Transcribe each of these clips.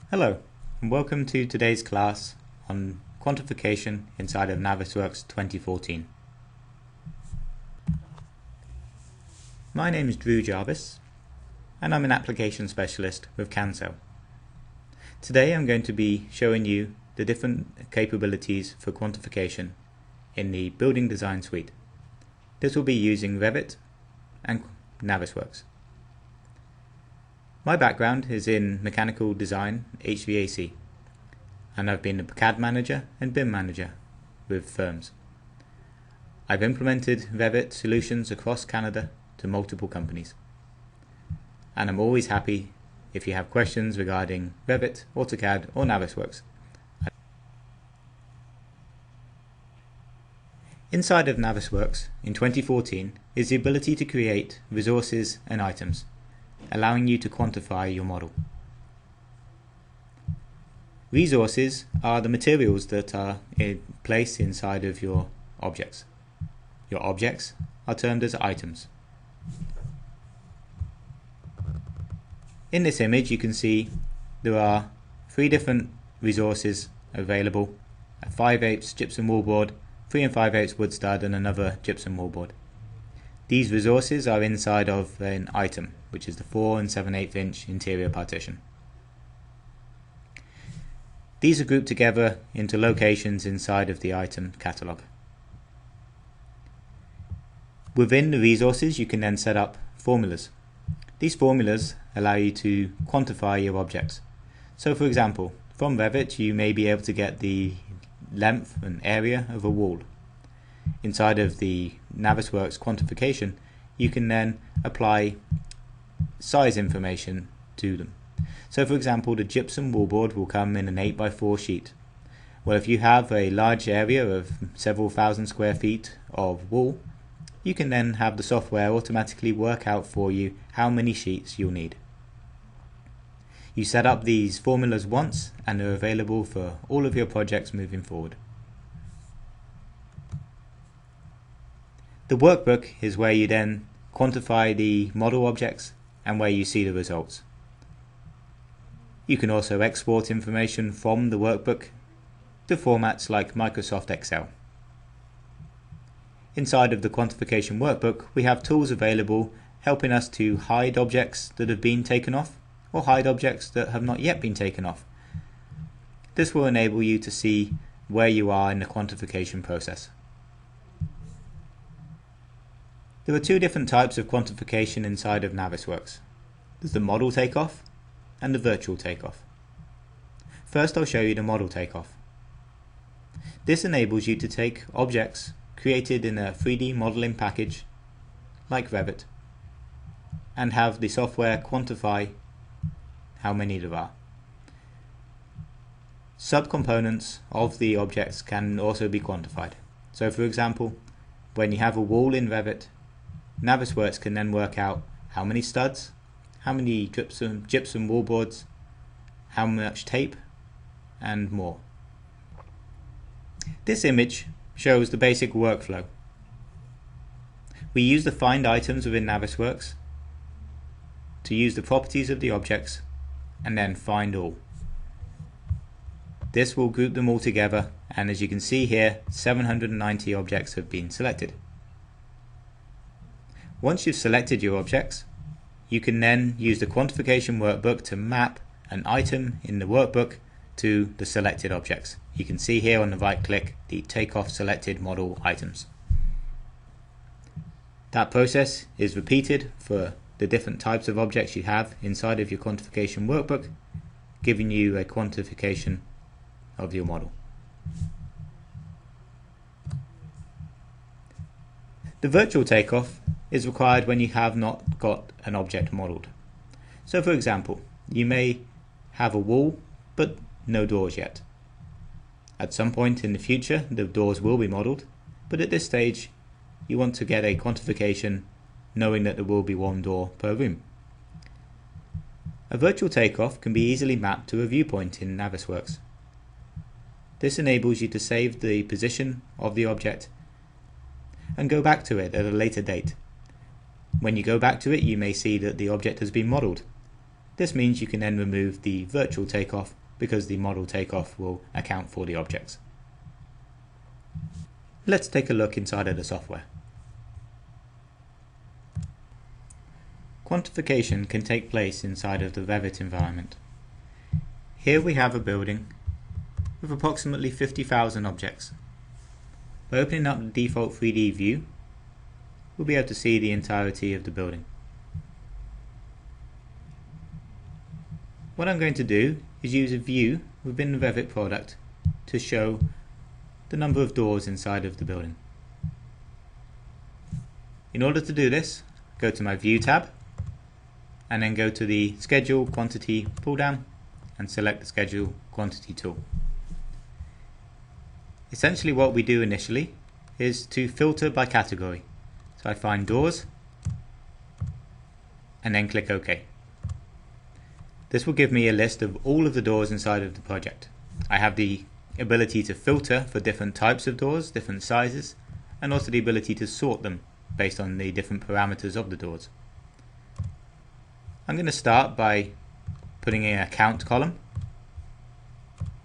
Hello, and welcome to today's class on quantification inside of Navisworks 2014. My name is Drew Jarvis, and I'm an application specialist with Cancel. Today I'm going to be showing you the different capabilities for quantification in the Building Design Suite. This will be using Revit and Navisworks. My background is in mechanical design, HVAC, and I've been a CAD manager and BIM manager with firms. I've implemented Revit solutions across Canada to multiple companies. And I'm always happy if you have questions regarding Revit, AutoCAD or Navisworks. Inside of Navisworks in 2014 is the ability to create resources and items, allowing you to quantify your model. Resources are the materials that are placed inside of your objects. Your objects are termed as items. In this image you can see there are 3 different resources available: a 5/8 gypsum wallboard, 3 5/8 wood stud and another gypsum wallboard. These resources are inside of an item, which is the 4 7/8 inch interior partition. These are grouped together into locations inside of the item catalogue. Within the resources you can then set up formulas. These formulas allow you to quantify your objects. So for example, from Revit you may be able to get the length and area of a wall. Inside of the Navisworks Quantification you can then apply size information to them. So for example, the gypsum wallboard will come in an 8x4 sheet. Well, if you have a large area of several thousand square feet of wall, you can then have the software automatically work out for you how many sheets you'll need. You set up these formulas once and they're available for all of your projects moving forward. The workbook is where you then quantify the model objects and where you see the results. You can also export information from the workbook to formats like Microsoft Excel. Inside of the quantification workbook we have tools available helping us to hide objects that have been taken off or hide objects that have not yet been taken off. This will enable you to see where you are in the quantification process. There are 2 different types of quantification inside of Navisworks. There's the model takeoff and the virtual takeoff. First I'll show you the model takeoff. This enables you to take objects created in a 3D modeling package like Revit and have the software quantify how many there are. Subcomponents of the objects can also be quantified. So for example, when you have a wall in Revit, Navisworks can then work out how many studs, how many gypsum wallboards, how much tape, and more. This image shows the basic workflow. We use the find items within Navisworks to use the properties of the objects and then find all. This will group them all together, and as you can see here, 790 objects have been selected. Once you've selected your objects, you can then use the quantification workbook to map an item in the workbook to the selected objects. You can see here on the right click the Takeoff selected model items. That process is repeated for the different types of objects you have inside of your quantification workbook, giving you a quantification of your model. The virtual takeoff is required when you have not got an object modeled. So for example, you may have a wall but no doors yet. At some point in the future the doors will be modeled, but at this stage you want to get a quantification knowing that there will be 1 door per room. A virtual takeoff can be easily mapped to a viewpoint in Navisworks. This enables you to save the position of the object and go back to it at a later date. When you go back to it, you may see that the object has been modelled. This means you can then remove the virtual takeoff because the model takeoff will account for the objects. Let's take a look inside of the software. Quantification can take place inside of the Revit environment. Here we have a building with approximately 50,000 objects. By opening up the default 3D view, we'll be able to see the entirety of the building. What I'm going to do is use a view within the Revit product to show the number of doors inside of the building. In order to do this, go to my View tab and then go to the Schedule Quantity pull down and select the Schedule Quantity tool. Essentially what we do initially is to filter by category. So I find doors and then click OK. This will give me a list of all of the doors inside of the project. I have the ability to filter for different types of doors, different sizes, and also the ability to sort them based on the different parameters of the doors. I'm going to start by putting in a count column,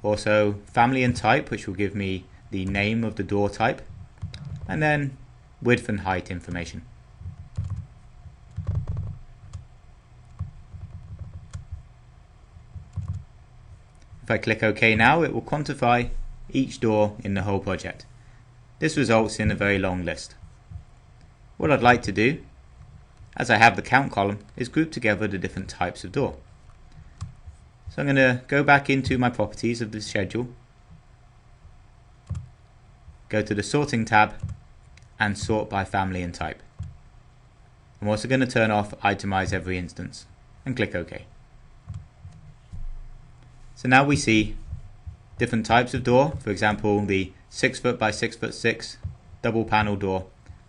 also family and type, which will give me the name of the door type, and then width and height information. If I click OK now, it will quantify each door in the whole project. This results in a very long list. What I'd like to do, as I have the count column, is group together the different types of door. So I'm going to go back into my properties of the schedule, go to the sorting tab and sort by family and type. I'm also going to turn off itemize every instance and click OK. So now we see different types of door. For example, the 6 foot by 6 foot 6 double panel door.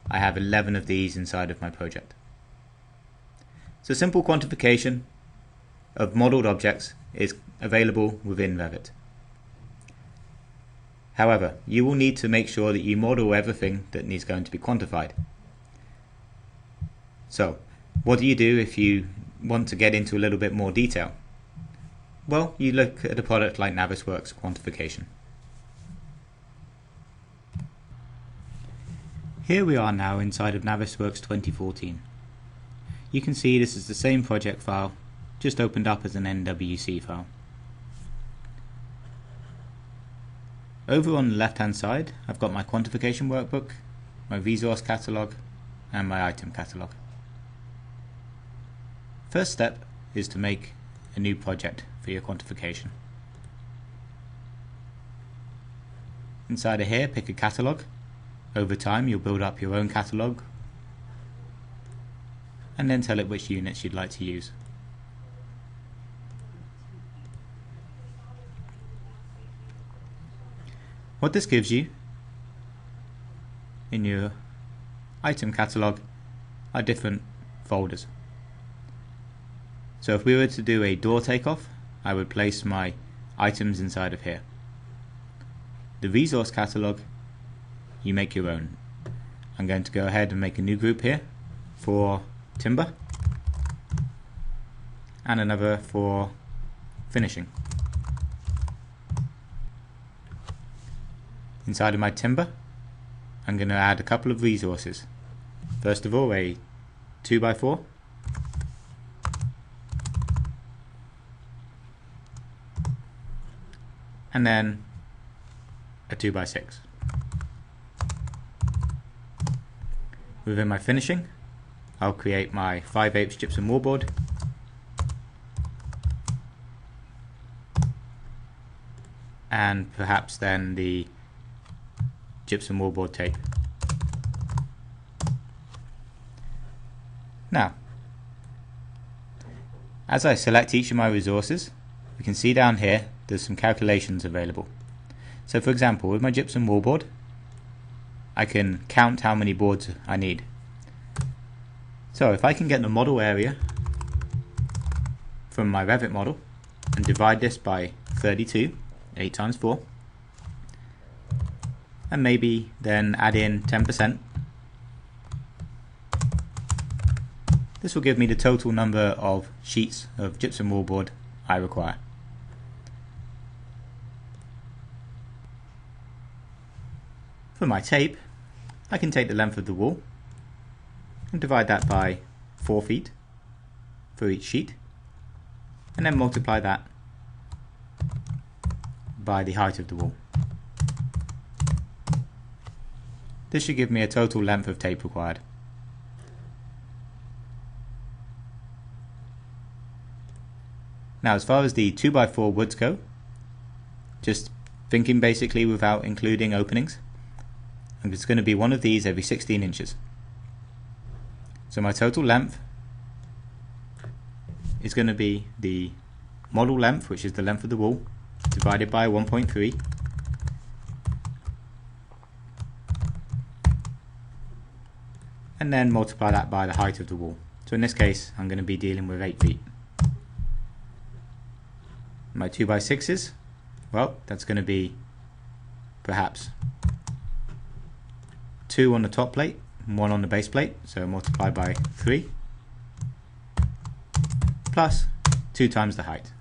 I have 11 of these inside of my project. So simple quantification of modeled objects is available within Revit. However, you will need to make sure that you model everything that is going to be quantified. So, what do you do if you want to get into a little bit more detail? Well, you look at a product like Navisworks Quantification. Here we are now inside of Navisworks 2014. You can see this is the same project file, just opened up as an NWC file. Over on the left hand side, I've got my quantification workbook, my resource catalog, and my item catalog. First step is to make a new project for your quantification. Inside of here, pick a catalog. Over time, you'll build up your own catalog and then tell it which units you'd like to use. What this gives you in your item catalog are different folders. So if we were to do a door takeoff, I would place my items inside of here. The resource catalog, you make your own. I'm going to go ahead and make a new group here for timber and another for finishing. Inside of my timber, I'm going to add a couple of resources. First of all, a 2x4, and then a 2x6. Within my finishing, I'll create my 5/8 gypsum wallboard, and perhaps then the gypsum wallboard tape. Now, as I select each of my resources, we can see down here there's some calculations available. So for example, with my gypsum wallboard, I can count how many boards I need. So if I can get the model area from my Revit model and divide this by 32, 8 times 4, and maybe then add in 10%, This will give me the total number of sheets of gypsum wallboard I require. For my tape, I can take the length of the wall and divide that by 4 feet for each sheet, and then multiply that by the height of the wall. This should give me a total length of tape required. Now, as far as the 2x4 woods go, just thinking basically without including openings, it's going to be one of these every 16 inches. So my total length is going to be the model length, which is the length of the wall, divided by 1.3, and then multiply that by the height of the wall. So in this case, I'm going to be dealing with 8 feet. My 2x6s, well, that's going to be perhaps 2 on the top plate and 1 on the base plate, so multiply by 3 plus 2 times the height.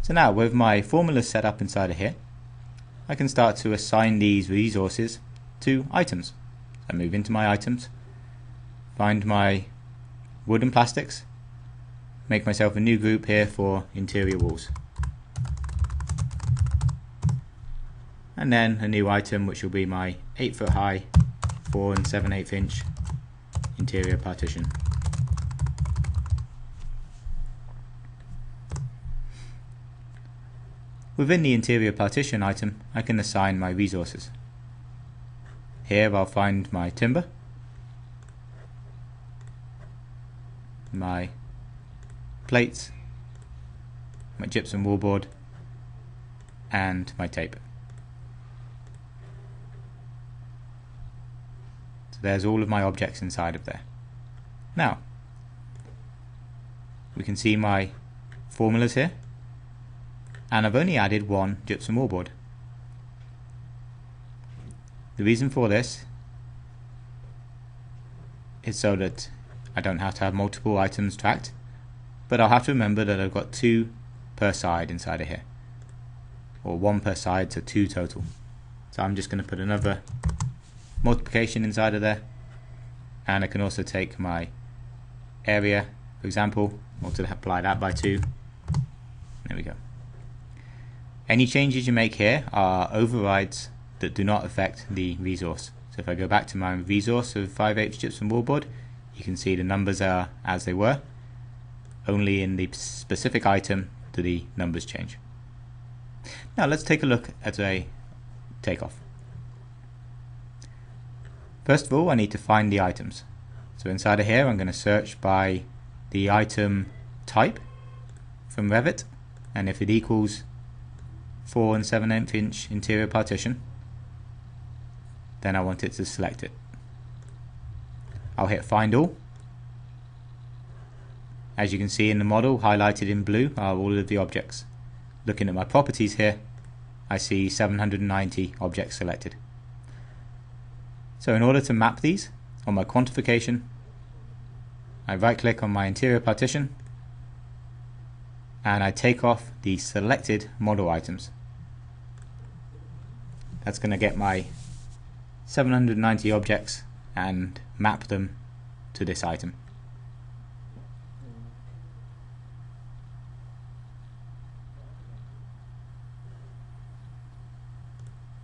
So now, with my formulas set up inside of here, I can start to assign these resources to items. I move into my items, find my wood and plastics, make myself a new group here for interior walls, and then a new item which will be my 8 foot high 4 7/8 inch interior partition. Within the interior partition item, I can assign my resources. Here I'll find my timber, my plates, my gypsum wallboard, and my tape. So there's all of my objects inside of there. Now, we can see my formulas here, and I've only added one gypsum wallboard. The reason for this is so that I don't have to have multiple items tracked, but I'll have to remember that I've got 2 per side inside of here, or 1 per side, so 2 total. So I'm just going to put another multiplication inside of there, and I can also take my area, for example, multiply that by 2. There we go. Any changes you make here are overrides that do not affect the resource. So if I go back to my resource of 5/8 gypsum wallboard, you can see the numbers are as they were. Only in the specific item do the numbers change. Now let's take a look at a takeoff. First of all, I need to find the items. So inside of here, I'm going to search by the item type from Revit, and if it equals 4 7/8 inch interior partition, then I want it to select it. I'll hit find all. As you can see in the model, highlighted in blue are all of the objects. Looking at my properties here, I see 790 objects selected. So in order to map these on my quantification, I right click on my interior partition and I take off the selected model items. That's going to get my 790 objects and map them to this item.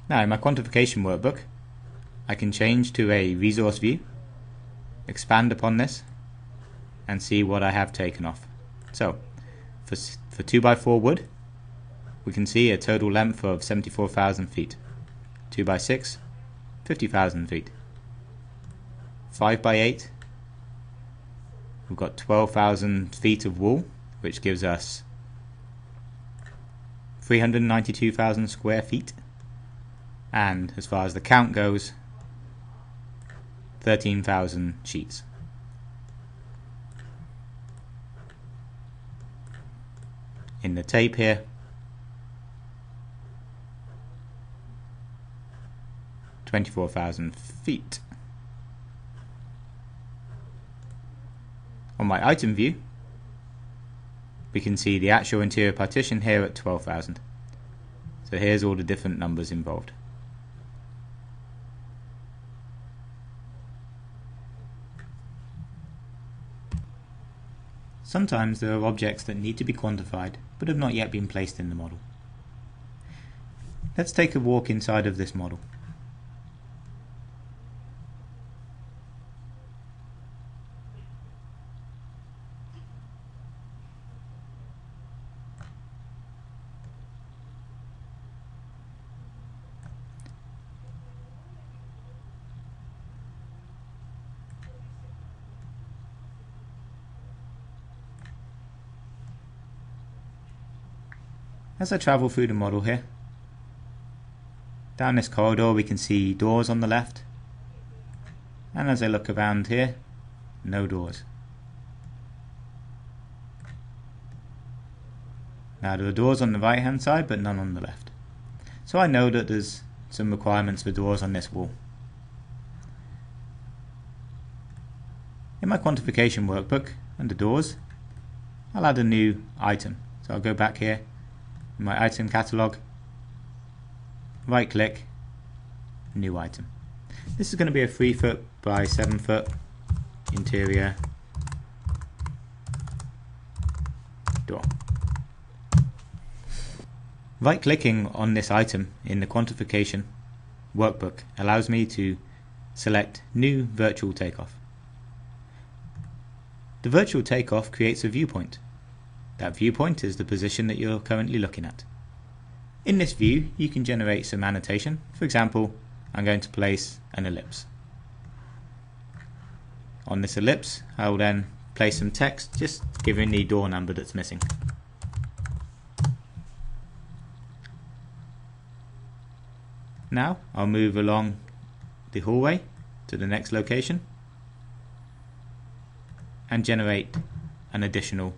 Now in my quantification workbook, I can change to a resource view, expand upon this, and see what I have taken off. So for 2x4 wood, we can see a total length of 74,000 feet. 2x6, 50,000 feet. 5x8, we've got 12,000 feet of wool, which gives us 392,000 square feet. And as far as the count goes, 13,000 sheets. In the tape here, 24,000 feet. my item view, we can see the actual interior partition here at 12,000. So here's all the different numbers involved. Sometimes there are objects that need to be quantified but have not yet been placed in the model. Let's take a walk inside of this model. As I travel through the model here, down this corridor we can see doors on the left, and as I look around here, no doors. Now there are doors on the right hand side but none on the left. So I know that there's some requirements for doors on this wall. In my quantification workbook, under doors, I'll add a new item. So I'll go back here in my item catalog, right click, new item. This is going to be a 3 foot by 7 foot interior door. Right clicking on this item in the quantification workbook allows me to select new virtual takeoff. The virtual takeoff creates a viewpoint. That viewpoint is the position that you're currently looking at. In this view, you can generate some annotation. For example, I'm going to place an ellipse. On this ellipse, I will then place some text, just giving the door number that's missing. Now, I'll move along the hallway to the next location and generate an additional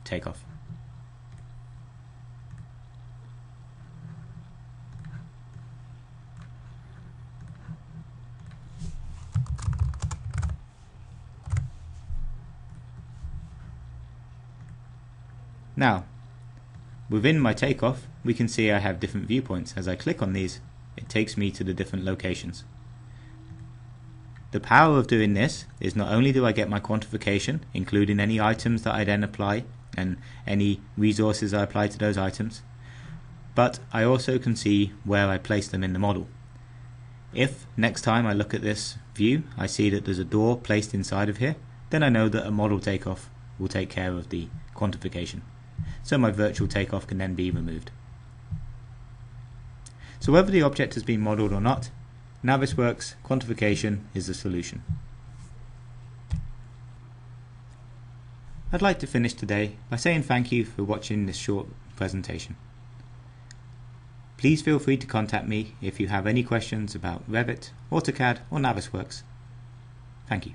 takeoff. Now, within my takeoff, we can see I have different viewpoints. As I click on these, it takes me to the different locations. The power of doing this is not only do I get my quantification, including any items that I then apply and any resources I apply to those items, but I also can see where I place them in the model. If next time I look at this view I see that there's a door placed inside of here, then I know that a model takeoff will take care of the quantification. So my virtual takeoff can then be removed. So whether the object has been modelled or not, Navisworks Quantification is the solution. I'd like to finish today by saying thank you for watching this short presentation. Please feel free to contact me if you have any questions about Revit, AutoCAD or Navisworks. Thank you.